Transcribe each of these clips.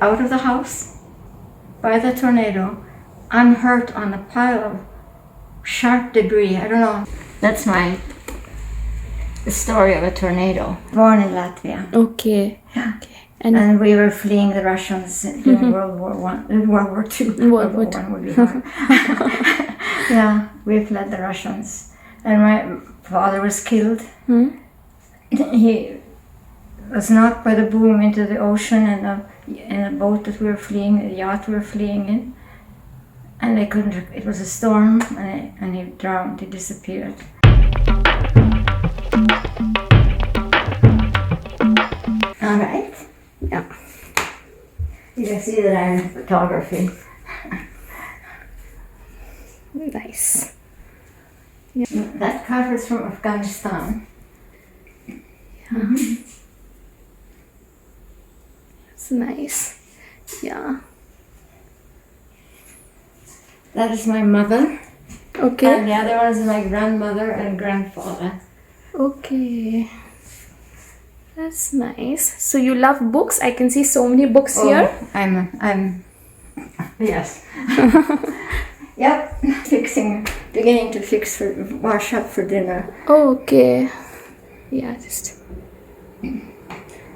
Out of the house by the tornado, unhurt on a pile of sharp debris. I don't know. That's the story of a tornado. Born in Latvia. Okay. Yeah. Okay. And we were fleeing the Russians during World War II. World War I would be hard. Yeah, we fled the Russians. And my father was killed. He was knocked by the boom into the ocean in a boat that we were fleeing, a yacht we were fleeing in. And they couldn't, it was a storm, and he drowned, he disappeared. All right. Yeah. You can see that I'm in photography. Nice. That card is from Afghanistan. It's nice. Yeah. That is my mother. Okay. And the other one is my grandmother and grandfather. Okay. That's nice. So you love books? I can see so many books here. I'm yes. Yep. Beginning to wash up for dinner. Okay. Yeah, just.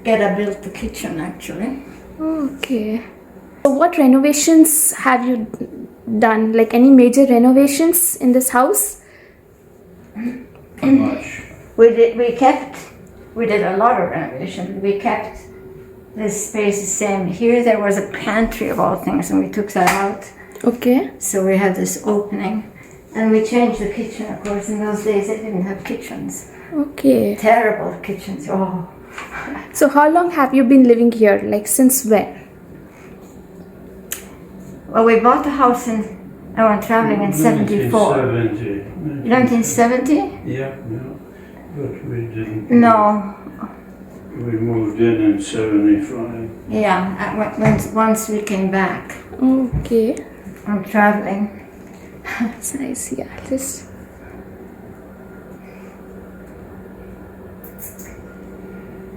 Get built the kitchen actually. Okay. So what renovations have you done? Like any major renovations in this house? How much? We did a lot of renovation. We kept this space the same. Here there was a pantry of all things, and we took that out. Okay. So we have this opening, and we changed the kitchen. Of course, in those days they didn't have kitchens. Okay. Terrible kitchens. Oh. So how long have you been living here? Like since when? Well, we bought the house I went traveling in 74. 1970. Yeah, but we didn't. No. We moved in 75. Yeah, once we came back Okay. from traveling. That's nice. Yeah. Just.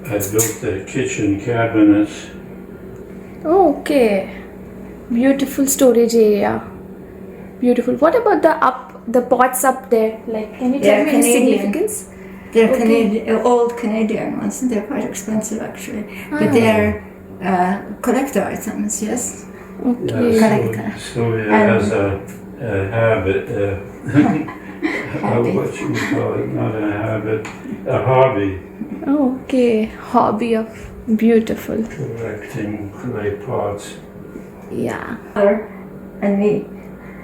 I built the kitchen cabinets. Okay. Beautiful storage area. Beautiful. What about the pots up there? Like, can you tell me the significance? They're Canadian, old Canadian ones. They're quite expensive actually, but they're collector items. Yes. Okay. Yeah, Sylvia has a habit. What you call it? Not a habit, a hobby. Okay. Hobby of beautiful. Collecting clay pots. Yeah. Her and me.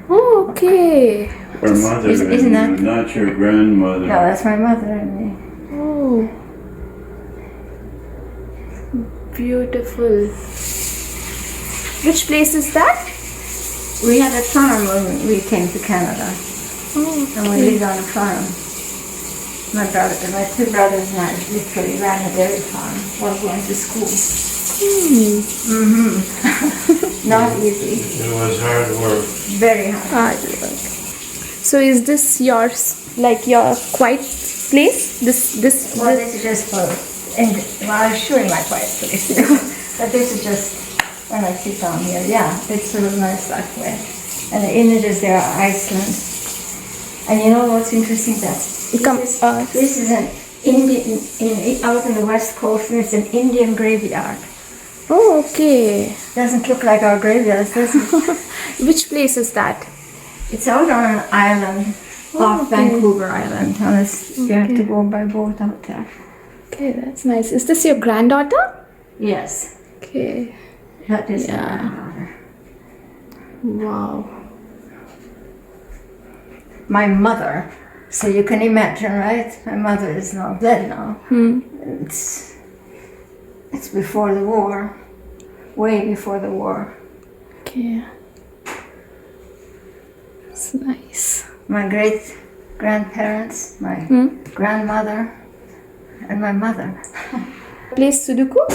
Okay. Her mother, Isn't that? not your grandmother. No, that's my mother and me. Oh. Beautiful. Which place is that? We had a farm when we came to Canada, Oh, and we lived on a farm. My two brothers and I literally ran a dairy farm while going to school. Not easy. It was hard work. Very hard. hard work. So is this yours, like your quiet place? This is just for, I'll show you my quiet place. But this is just when I sit down here. Yeah, it's sort of nice that way. And the images there are Iceland. And you know what's interesting? This is an Indian, out on the west coast, and it's an Indian graveyard. Oh, okay. Doesn't look like our graveyards, does it? Which place is that? It's out on an island, off Vancouver Island. You have to go by boat out there. Okay, that's nice. Is this your granddaughter? Yes. Okay. That is my granddaughter. Wow. My mother. So you can imagine, right? My mother is now dead now. It's before the war. Way before the war. Okay. That's nice. My great grandparents, my grandmother, and my mother. Plays Sudoku?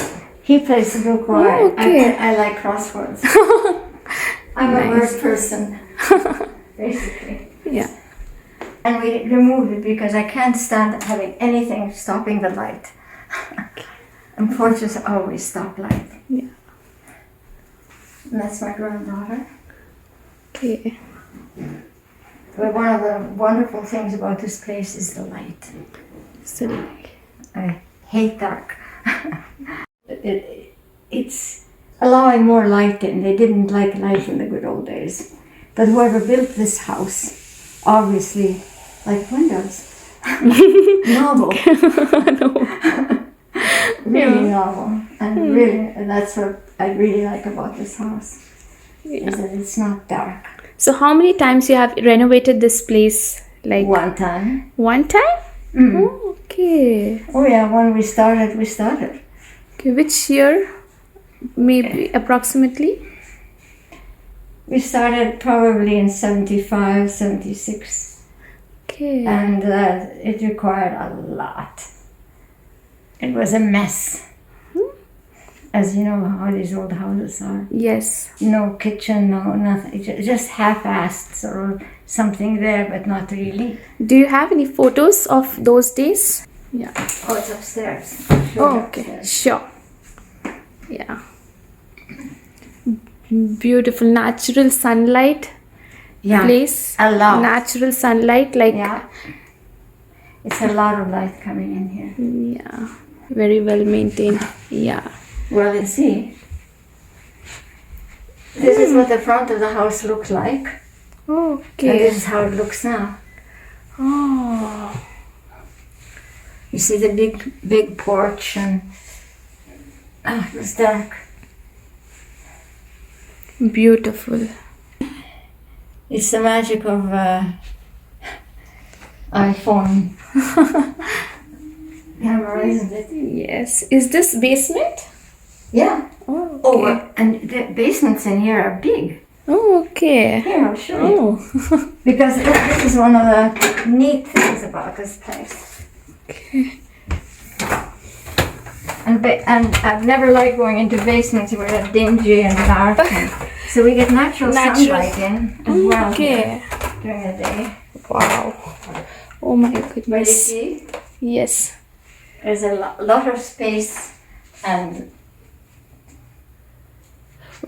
He plays Sudoku. Oh, okay. I like crosswords. I'm a word person, basically. Yeah. And we removed it because I can't stand having anything stopping the light. And portraits always stop light. Yeah. And that's my granddaughter. Okay. But one of the wonderful things about this place is the light. So, I hate dark. It's allowing more light in. They didn't like light in the good old days. But whoever built this house, obviously, like windows. Novel. Really novel. And really, and that's what I really like about this house. Is that it's not dark. So how many times you have renovated this place? Like One time. one time? Oh, okay. Oh yeah, when we started. Okay, which year? Maybe approximately? We started probably in 75, 76. Okay. And it required a lot. It was a mess. As you know how these old houses are. Yes. No kitchen, no nothing. Just half-assed, sort of something there, but not really. Do you have any photos of those days? Yeah. Oh, it's upstairs. Oh, okay. Sure. Yeah. Beautiful natural sunlight place. A lot. Natural sunlight, like Yeah. It's a lot of light coming in here. yeah. Very well maintained. Yeah. Well, let's see. This is what the front of the house looked like. And Okay. this is how it looks now. Oh. You see the big porch and it was dark. Beautiful. It's the magic of iPhone camera, isn't it? Yes. Is this basement? Yeah. Oh, Oh, okay. and the basements in here are big. Oh, okay. Here, I'll show you. Oh. Because this is one of the neat things about this place. Okay. And I've never liked going into basements where they're dingy and dark. So we get natural sunlight in as well Okay. during the day. Wow. Oh my But you goodness. see, Yes. there's a lot of space and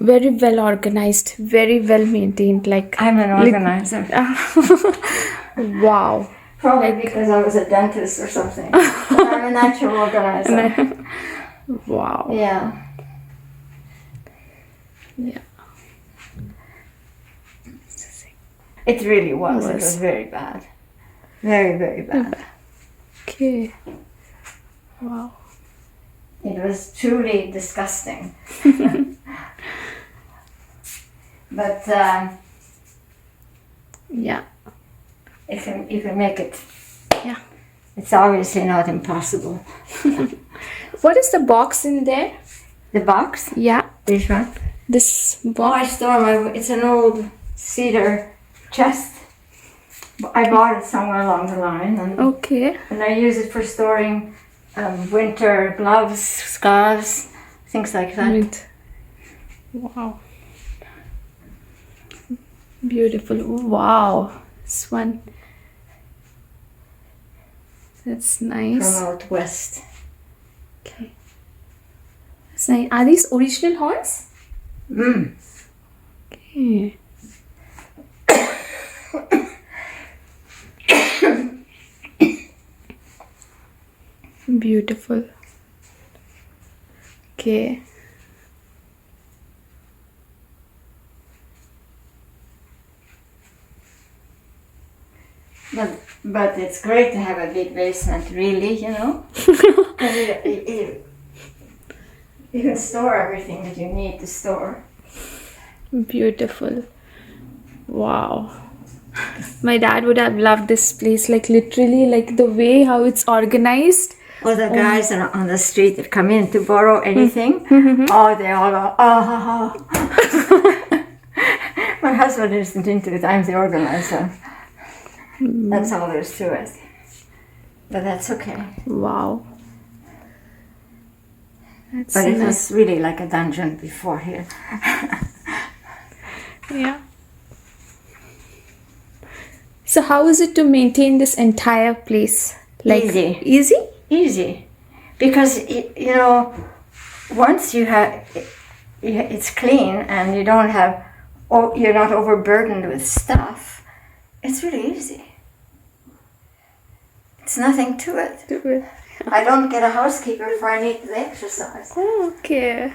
Very well organized. Very well maintained. Like I'm an organizer. wow. Probably because I was a dentist or something. But I'm a natural organizer. Wow. Yeah. Yeah. It really was. It was very bad. Very, very bad. Okay. Wow. It was truly disgusting. But Yeah. you can make it. Yeah. It's obviously not impossible. What is the box in there? The box? Yeah. This one? This Oh, box. I store it's an old cedar chest. I bought it somewhere along the line Okay. and I use it for storing winter gloves, scarves, things like that. With wow. Beautiful. Wow. This one. That's nice. From out west. Okay. That's nice. Are these original horns? Mm. Okay. Beautiful. Okay. But it's great to have a big basement, really, you know? 'Cause you can store everything that you need to store. Beautiful. Wow. My dad would have loved this place, like literally, like the way how it's organized. Or the guys on the street that come in to borrow anything, oh, they all go, oh. My husband isn't into it, I'm the organizer. That's all there is to it. But that's okay. Wow. That's But it nice. was really like a dungeon before here. Yeah. So how is it to maintain this entire place? Like Easy. Easy? Easy. Because, you know, once you have, it's clean and you don't have, you're not overburdened with stuff, it's really easy. It's nothing to it. I don't get a housekeeper before I need the exercise. Oh, okay.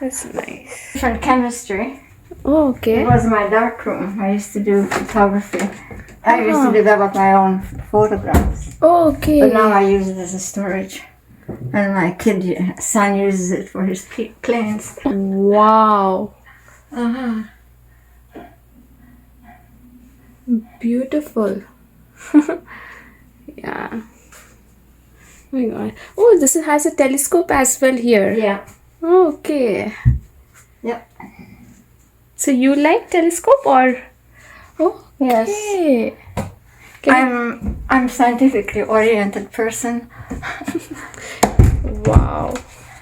That's nice. Different chemistry. Oh, okay. It was my dark room. I used to do photography. I used to develop my own photographs. Oh, okay. But now I use it as a storage. And my son uses it for his planes. Wow. Uh-huh. Beautiful. Yeah. Oh my god. Oh, this has a telescope as well here. Yeah. Oh, okay. Yep. So you like telescope or? Oh, Yes. okay. I'm a scientifically oriented person. Wow.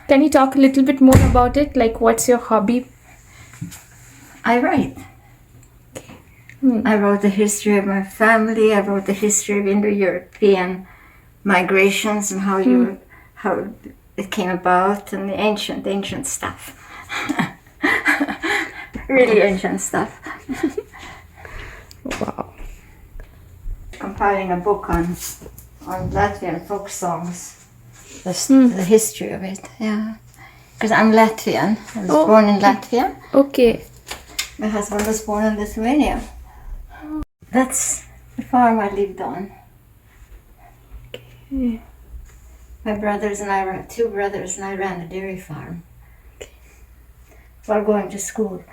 Can you talk a little bit more about it? Like, what's your hobby? I write. I wrote the history of my family. I wrote the history of Indo-European migrations and how it came about, and the ancient stuff. Really ancient stuff. Wow. Compiling a book on Latvian folk songs, the history of it. Yeah, because I'm Latvian. I was born in Latvia. Okay. My husband was born in Lithuania. That's the farm I lived on. Okay. My brothers and I ran, two brothers and I ran a dairy farm while going to school.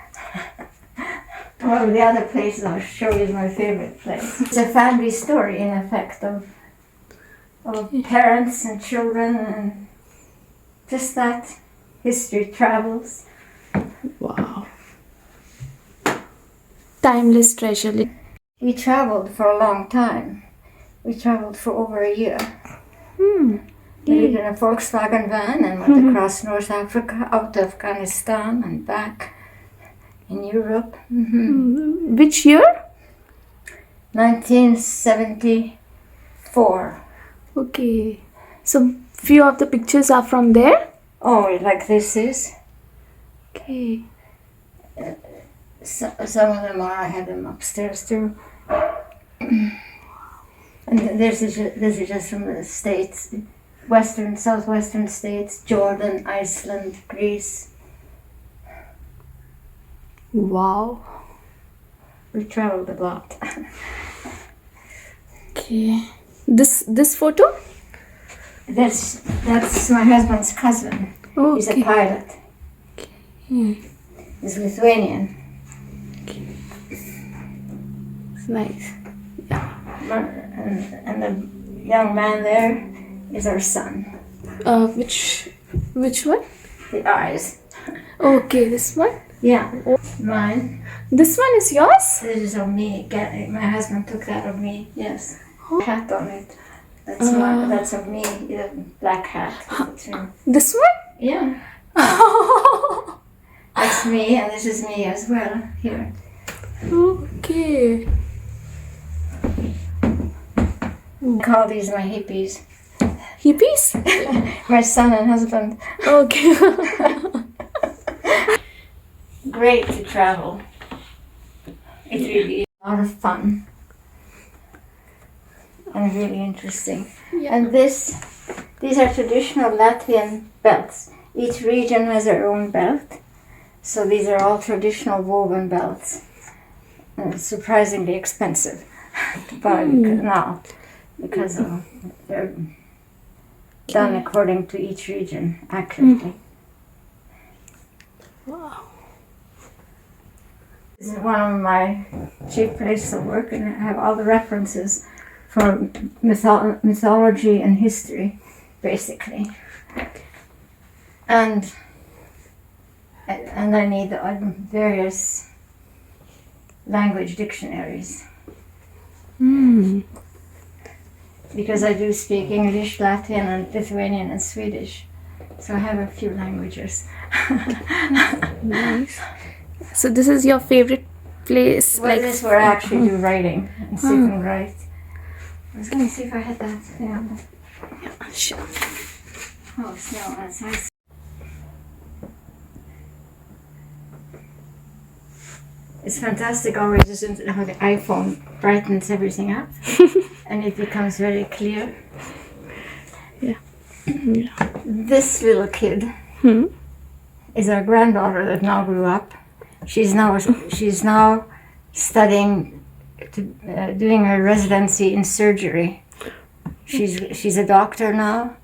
One of the other places I'll show you is my favorite place. It's a family story, in effect, of parents and children, and just that history travels. Wow. Timeless treasure. We traveled for a long time. We traveled for over a year. We lived in a Volkswagen van and went across North Africa, out to Afghanistan and back in Europe. Which year? 1974. Okay. So few of the pictures are from there? Oh, like this is. Okay. Some of them are, I had them upstairs too. And this is just from the States, southwestern states, Jordan, Iceland, Greece. Wow. We traveled a lot. Okay. This photo? That's my husband's cousin. Oh, He's a pilot. Hmm. He's Lithuanian. It's nice. Yeah. And the young man there is our son. Which one? The eyes. Okay, this one? Yeah. Mine. This one is yours? This is of me. My husband took that of me. Yes. Hat on it. That's of me. The black hat. This one? Yeah. That's me, and this is me as well. Here. Okay. I call these my hippies. Hippies? My son and husband. Okay. Great to travel. It really is a lot of fun. And really interesting. Yeah. And these are traditional Latvian belts. Each region has their own belt. So these are all traditional woven belts. And it's surprisingly expensive to buy because they're done according to each region accurately. Wow. This is one of my chief places of work, and I have all the references for mythology and history, basically. And I need various language dictionaries. Because I do speak English, Latvian, and Lithuanian, and Swedish. So I have a few languages. Nice. So this is your favorite place? Well, this is where I actually do writing and sit and write. I was going to see if I had that. Yeah. Yeah, sure. Oh, snow. That's nice. It's fantastic always just how the iPhone brightens everything up and it becomes very clear. Yeah. This little kid is our granddaughter that now grew up. She's now studying, doing her residency in surgery. She's a doctor now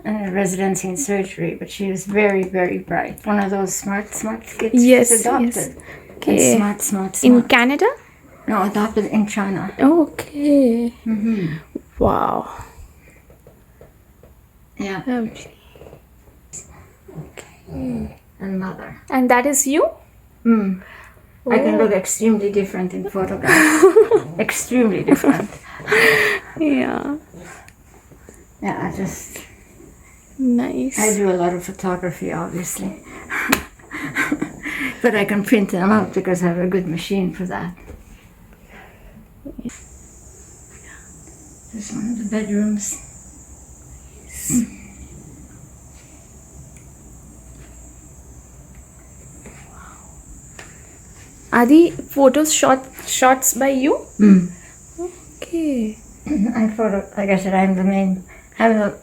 and a residency in surgery, but she was very, very bright. One of those smart kids. Yes, She's adopted. yes. And Okay. smart. In Canada? No, adopted in China. Okay. Wow. Yeah. Lovely. And mother. And that is you? I can look extremely different in photographs. Extremely different. Yeah. Yeah, I Nice. do a lot of photography, obviously. But I can print them out because I have a good machine for that. This is one of the bedrooms. Are the photos shots by you? Okay. Like I said, I'm the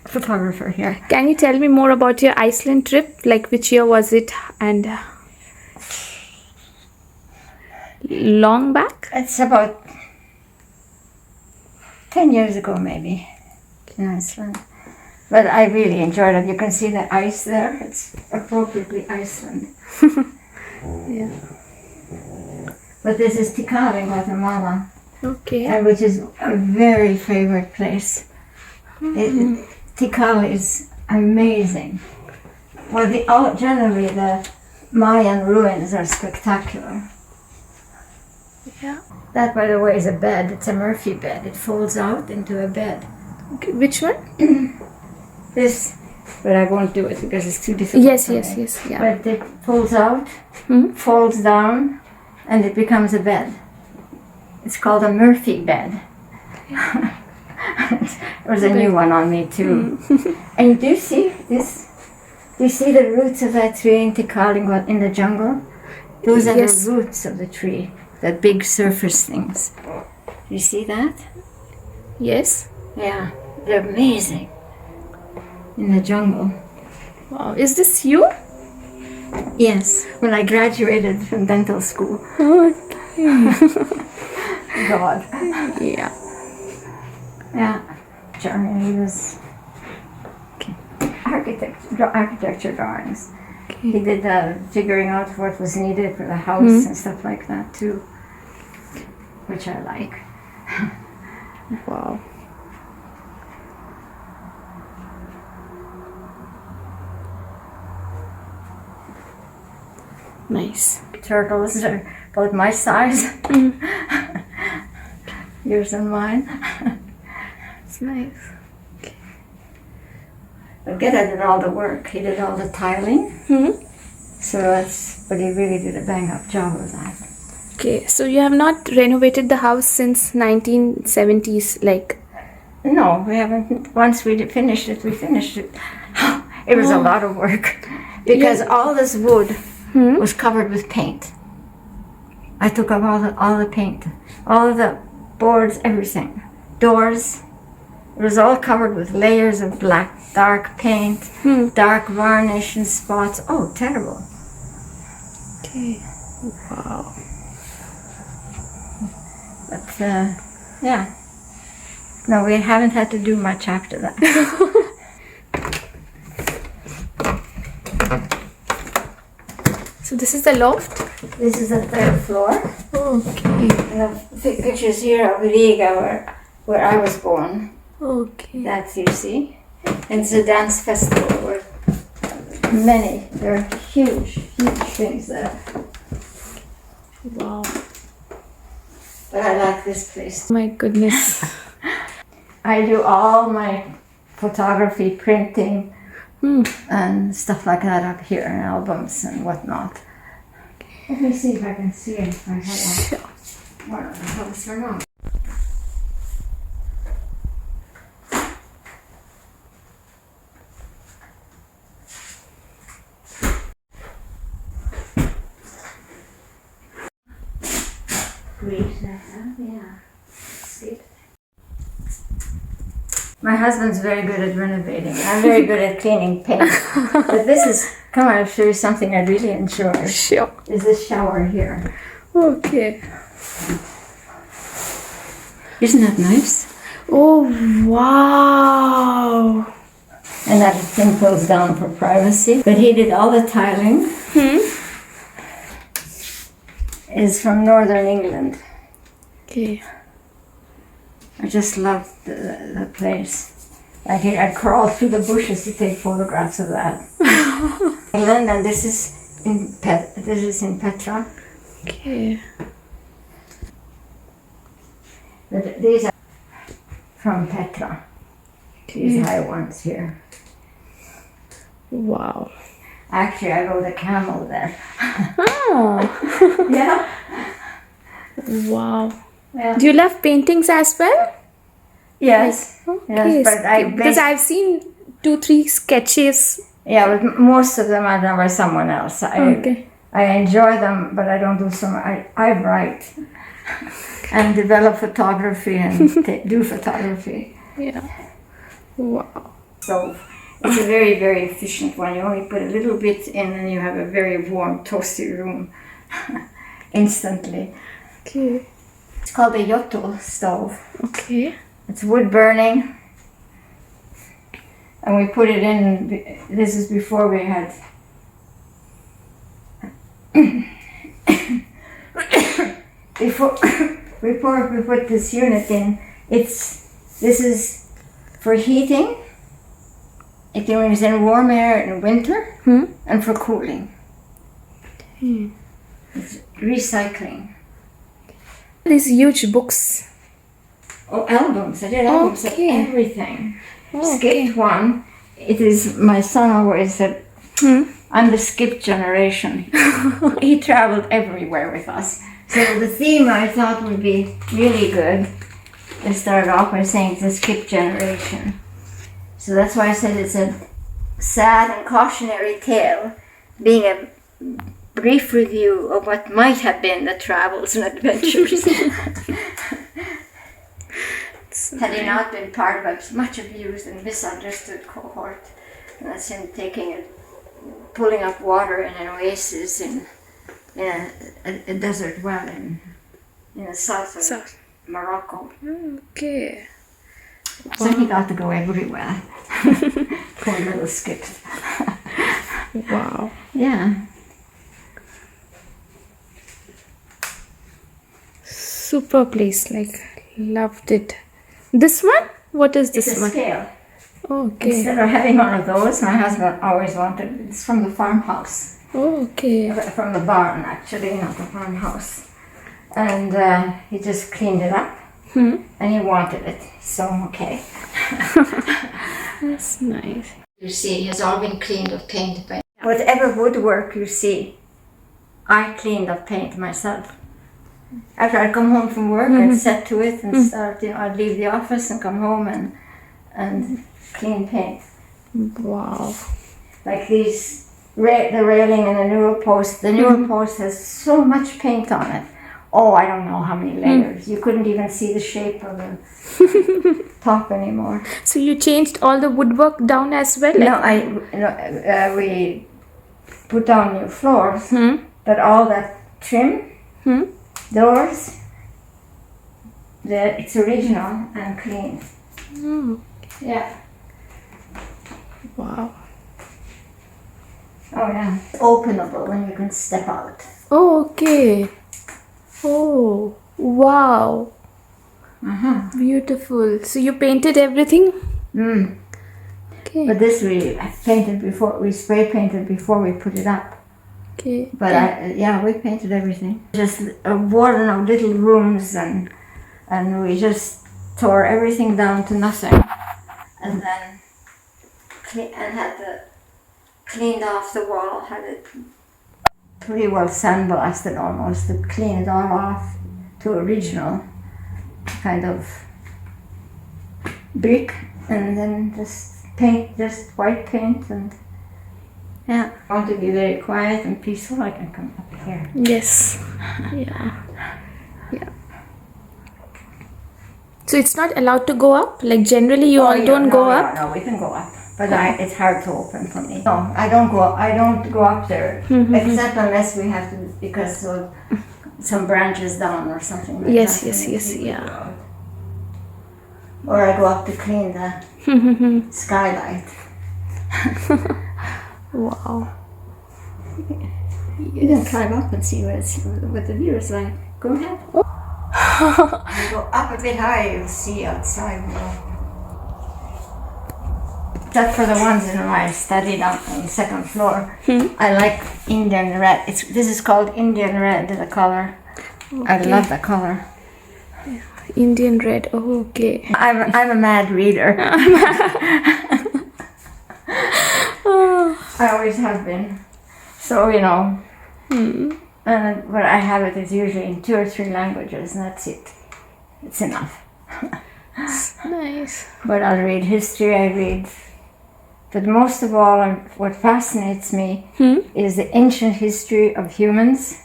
photographer here. Can you tell me more about your Iceland trip? Like which year was it and long back? It's about 10 years ago, maybe, in Iceland. But I really enjoyed it. You can see the ice there. It's appropriately Iceland. Yeah. But this is Tikal in Guatemala, Okay. which is a very favorite place. Tikal is amazing. Well, generally the Mayan ruins are spectacular. Yeah. That, by the way, is a bed. It's a Murphy bed. It folds out into a bed. Okay. Which one? This, but I won't do it because it's too difficult. Yes. for me. Yeah. But it folds out, folds down, and it becomes a bed. It's called a Murphy bed. It was a new one on me too. And do you see this? Do you see the roots of that tree in Tikal in the jungle? Those are Yes. the roots of the tree, the big surface things. Do you see that? Yes. Yeah, they're amazing. In the jungle. Wow. Is this you? Yes, when I graduated from dental school. Okay. God. Yeah. Yeah, Jeremy, he was architecture drawings. Okay. He did figuring out what was needed for the house and stuff like that too, which I like. Wow. Nice. Turtles are about my size. Yours and mine. It's nice. But Geta did all the work. He did all the tiling. But he really did a bang up job of that. Okay, so you have not renovated the house since 1970s, like? No, we haven't. Once we finished it, we finished it. It was a lot of work because all this wood was covered with paint. I took up all the paint, all of the boards, everything. Doors. It was all covered with layers of black, dark paint, dark varnish and spots. Oh, terrible. Okay. Wow. But, yeah. No, we haven't had to do much after that. So this is the loft? This is the third floor. Okay. And the pictures here of Riga, where I was born. Okay. That you see. And it's a dance festival where there are huge things there. Wow. But I like this place. My goodness. I do all my photography, printing, and stuff like that up here in albums and whatnot. Let me see if I can see it if I have one of the house or not. Great. Yeah. That's good. My husband's very good at renovating. I'm very good at cleaning paint. But this is, come on, I'll show you something I really enjoy. Sure. Is this shower here. Okay. Isn't that nice? Oh, wow. And that thing goes down for privacy. But he did all the tiling. Is from Northern England. Okay. I just love the place. Like I'd crawl through the bushes to take photographs of that. England, and this is in Petra. Okay. But these are from Petra. These high ones here. Wow. Actually, I rode a camel there. Oh. Yeah. Wow. Yeah. Do you love paintings as well? Yes. Okay. Yes, but because I've seen 2-3 sketches. Yeah, but most of them are done by someone else. Okay. I enjoy them, but I don't do so much. I write and develop photography and do photography. Yeah. Wow. So it's a very, very efficient one. You only put a little bit in and you have a very warm, toasty room instantly. Okay. It's called a Yotto stove. Okay. It's wood burning. And we put it in, this is before we had before we put this unit in, this is for heating. It brings in warm air in winter and for cooling. It's recycling. These huge books. Oh, albums. I did albums of Okay. everything. Okay. Skipped one. It is, my son always said, I'm the skip generation. He traveled everywhere with us. So the theme I thought would be really good. I started off by saying it's a skip generation. So that's why I said it's a sad and cautionary tale, being a brief review of what might have been the travels and adventures. Had he not been part of a much abused and misunderstood cohort. And that's him pulling up water in an oasis in a desert well in the south of Morocco. Okay. So he got to go everywhere. Poor little skip. Wow. Yeah. Super place. Like, loved it. This one? What is this It's a one? scale. Okay. Instead of having one of those, my husband always wanted, it's from the farmhouse. Okay. From the barn, actually, not the farmhouse. And he just cleaned it up. And he wanted it. So, okay. That's nice. You see, it has all been cleaned of paint. Whatever woodwork you see, I cleaned of paint myself. After I'd come home from work, I'd set to it and start, I'd leave the office and come home and clean paint. Wow. Like these, the railing and the newel post. The newel post has so much paint on it. Oh, I don't know how many layers. You couldn't even see the shape of the top anymore. So you changed all the woodwork down as well? No, we put down new floors, but all that trim, doors, it's original and clean. Yeah. Wow. Oh yeah. It's openable and you can step out. Oh, okay. Oh, wow. Beautiful. So you painted everything? Okay. But this we painted before, we spray painted before we put it up. Okay. But we painted everything. Just worn out little rooms and we just tore everything down to nothing. And then cleaned off the wall, had it pretty well sandblasted almost, to clean it all off to original kind of brick, and then just paint, just white paint, and yeah. I want to be very quiet and peaceful. I can come up here. Yes. Yeah. Yeah. So it's not allowed to go up? Like generally you all don't go up? No, we can go up. But it's hard to open for me. No, I don't go up there. Except unless we have to, because of some branches down or something like Yes, that. yes, yeah. Or I go up to clean the skylight. Wow. You can climb up and see what the view is like. Go ahead. You go up a bit higher, you'll see outside. Except for the ones in my study down on the second floor. I like Indian red. This is called Indian red, the color. Okay. I love the color. Indian red. Oh, okay. I'm a mad reader. I always have been. So, you know. But I have it is usually in 2 or 3 languages, and that's it. It's enough. Nice. But I'll read history, I read. But most of all, what fascinates me is the ancient history of humans,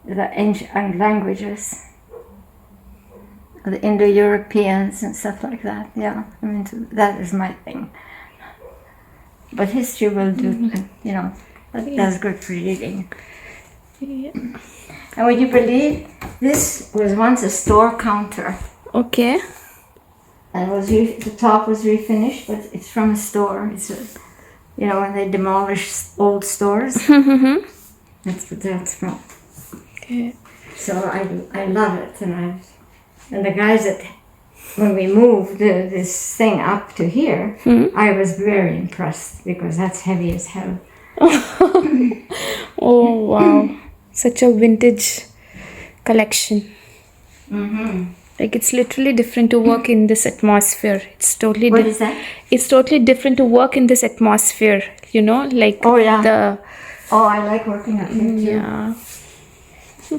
the ancient languages, the Indo-Europeans and stuff like that. Yeah, I mean, that is my thing. But history will do, you know, that's good for reading. Yeah. And would you believe this was once a store counter? Okay. And the top was refinished, but it's from a store. It's you know, when they demolish old stores. That's what that's from. Okay. So I love it, and the guys that when we moved this thing up to here, I was very impressed because that's heavy as hell. Oh wow, such a vintage collection. Like it's literally different to work in this atmosphere. It's totally What is that? It's totally different to work in this atmosphere, you know, like I like working up here too. Yeah.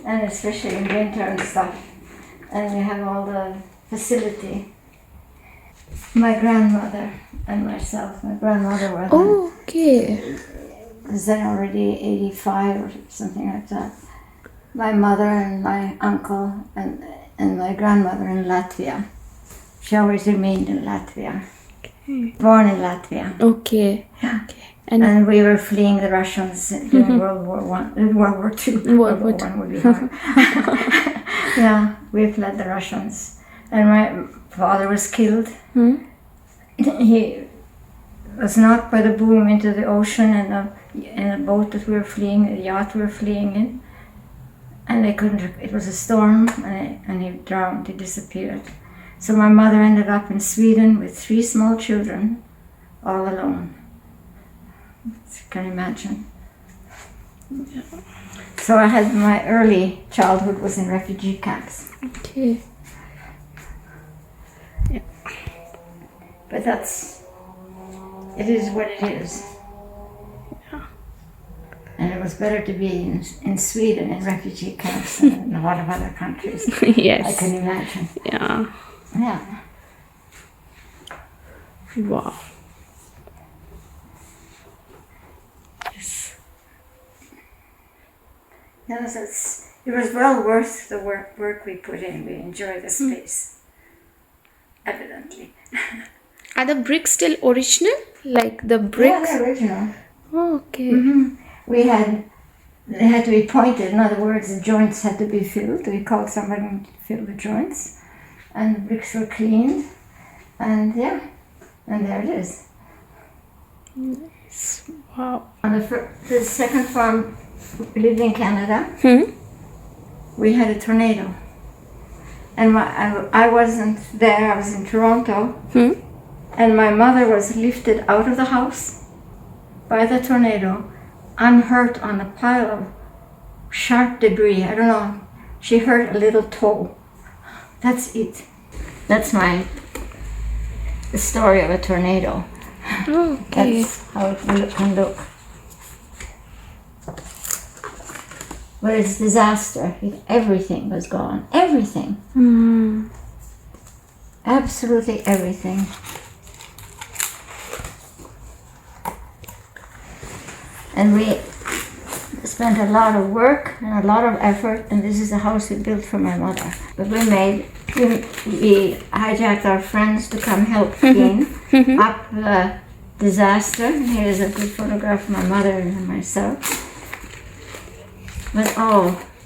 And especially in winter and stuff. And you have all the facility. My grandmother and myself, my grandmother were Oh, okay. was then already 85 or something like that. My mother and my uncle and my grandmother in Latvia. She always remained in Latvia. Okay. Born in Latvia. Okay. Yeah. Okay. And we were fleeing the Russians during World War II. World War I would be hard. Yeah, we fled the Russians. And my father was killed. He was knocked by the boom into the ocean in a boat that we were fleeing, a yacht we were fleeing in. And they couldn't, it was a storm, and he drowned, he disappeared. So my mother ended up in Sweden with 3 small children, all alone. You can imagine. Yeah. So I had my early childhood was in refugee camps. Okay. Yeah. But it is what it is. Yeah. And it was better to be in Sweden in refugee camps than in a lot of other countries. Yes. I can imagine. Yeah. Yeah. Wow. Yes, it was well worth the work we put in. We enjoy the space, evidently. Are the bricks still original? Like the bricks? Yeah, the original. Oh, okay. They had to be pointed. In other words, the joints had to be filled. We called somebody to fill the joints, and the bricks were cleaned, and yeah, and there it is. Nice. Wow. On the second farm, we lived in Canada. We had a tornado, and I wasn't there. I was in Toronto, and my mother was lifted out of the house by the tornado, unhurt, on a pile of sharp debris. I don't know. She hurt a little toe. That's it. That's the story of a tornado. Okay. That's how it can look. But it's disaster. Everything was gone. Everything. Absolutely everything. And spent a lot of work and a lot of effort, and this is a house we built for my mother. But we hijacked our friends to come help clean up the disaster. And here's a good photograph of my mother and myself. But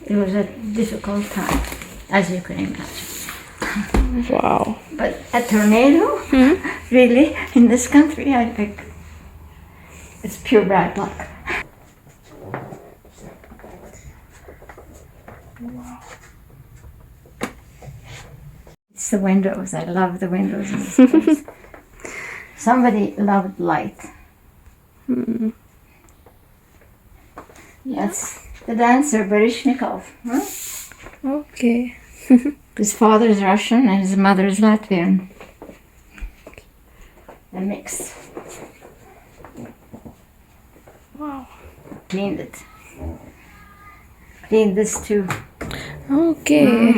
it was a difficult time, as you can imagine. Wow. But a tornado, really, in this country, I think it's pure bad luck. It's the windows. I love the windows in this place. Somebody loved light. That's the dancer Baryshnikov. Huh? Okay. His father is Russian and his mother is Latvian. A mix. Wow. Cleaned it. Cleaned this too. Okay.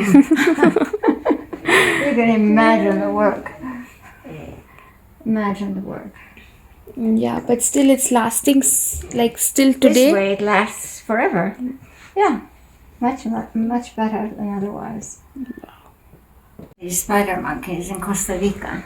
You can imagine the work. Imagine the work. Yeah, but still it's lasting like still This today. way it lasts forever. Yeah. Much better than otherwise. These spider monkeys in Costa Rica.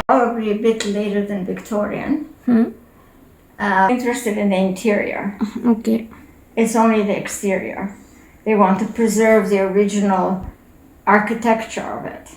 Probably a bit later than Victorian. Interested in the interior. Okay. It's only the exterior. They want to preserve the original architecture of it.